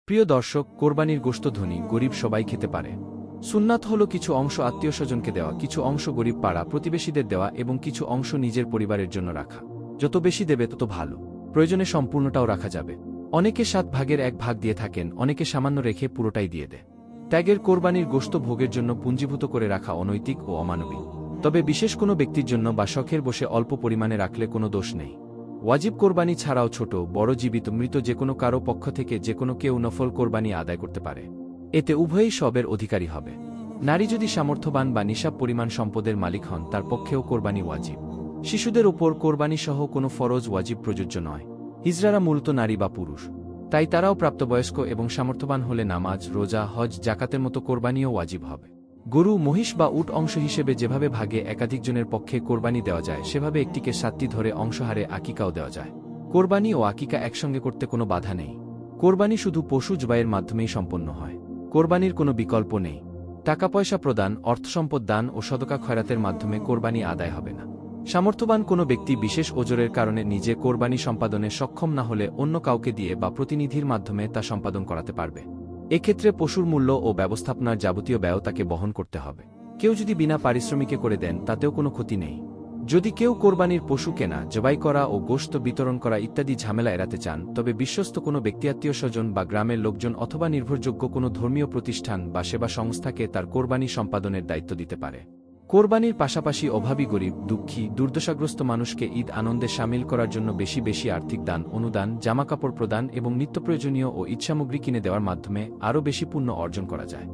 প্রিয় দর্শক, কোরবানির গোশত ধনী গরিব সবাই খেতে পারে। সুন্নাত হল কিছু অংশ আত্মীয়স্বজনকে দেওয়া, কিছু অংশ গরিব পাড়া প্রতিবেশীদের দেওয়া এবং কিছু অংশ নিজের পরিবারের জন্য রাখা। যত বেশি দেবে তত ভালো, প্রয়োজনে সম্পূর্ণটাও রাখা যাবে। অনেকে 7 ভাগের 1 ভাগ দিয়ে থাকেন, অনেকে সামান্য রেখে পুরোটাই দিয়ে দেয়। ত্যাগের কোরবানির গোশত ভোগের জন্য পুঞ্জীভূত করে রাখা অনৈতিক ও অমানবিক। তবে বিশেষ কোনো ব্যক্তির জন্য বা শখের বসে অল্প পরিমাণে রাখলে কোনো দোষ নেই। ওয়াজিব কোরবানি ছাড়াও ছোট বড় জীবিত মৃত যে কোনো কারো পক্ষ থেকে যে কোনো কেউ নফল কোরবানি আদায় করতে পারে। এতে উভয়ই সবের অধিকারী হবে। নারী যদি সামর্থ্যবান বা নিসাব পরিমাণ সম্পদের মালিক হন, তার পক্ষেও কোরবানি ওয়াজিব। শিশুদের উপর কোরবানি সহ কোনো ফরজ ওয়াজিব প্রযোজ্য নয়। হিজড়ারা মূলত নারী বা পুরুষ, তাই তারাও প্রাপ্তবয়স্ক এবং সামর্থ্যবান হলে নামাজ, রোজা, হজ, জাকাতের মতো কোরবানিও ওয়াজিব হবে। গরু, মহিষ বা উট অংশ হিসেবে যেভাবে ভাগে একাধিকজনের পক্ষে কোরবানি দেওয়া যায়, সেভাবে একটিকে 7টি ধরে অংশহারে আকিকাও দেওয়া যায়। কোরবানি ও আকিকা একসঙ্গে করতে কোনো বাধা নেই। কোরবানি শুধু পশু জবাইয়ের মাধ্যমেই সম্পন্ন হয়। কোরবানির কোনো বিকল্প নেই। টাকা পয়সা প্রদান, অর্থসম্পদ দান ও সদকা খয়রাতের মাধ্যমে কোরবানি আদায় হবে না। সামর্থ্যবান কোনো ব্যক্তি বিশেষ ওজরের কারণে নিজে কোরবানি সম্পাদনে সক্ষম না হলে অন্য কাউকে দিয়ে বা প্রতিনিধির মাধ্যমে তা সম্পাদন করাতে পারবে। এক্ষেত্রে পশুর মূল্য ও ব্যবস্থাপনার যাবতীয় ব্যয় তাকে বহন করতে হবে। কেউ যদি বিনা পারিশ্রমিকে করে দেন, তাতেও কোনো ক্ষতি নেই। যদি কেউ কোরবানির পশু কেনা, জবাই করা ও গোশত বিতরণ করা ইত্যাদি ঝামেলা এড়াতে চান, তবে বিশ্বস্ত কোনো ব্যক্তিআত্মীয়স্বজন বা গ্রামের লোকজন অথবা নির্ভরযোগ্য কোনো ধর্মীয় প্রতিষ্ঠান বা সেবা সংস্থাকে তার কোরবানি সম্পাদনের দায়িত্ব দিতে পারে। কোরবানির পাশাপাশি অভাবী, গরিব, দুঃখী, দুর্দশাগ্রস্ত মানুষকে ঈদ আনন্দে সামিল করার জন্য বেশি বেশি আর্থিক দান, অনুদান, জামাকাপড় প্রদান এবং নিত্যপ্রয়োজনীয় ও ঈদ সামগ্রী কিনে দেওয়ার মাধ্যমে আরও বেশি পুণ্য অর্জন করা যায়।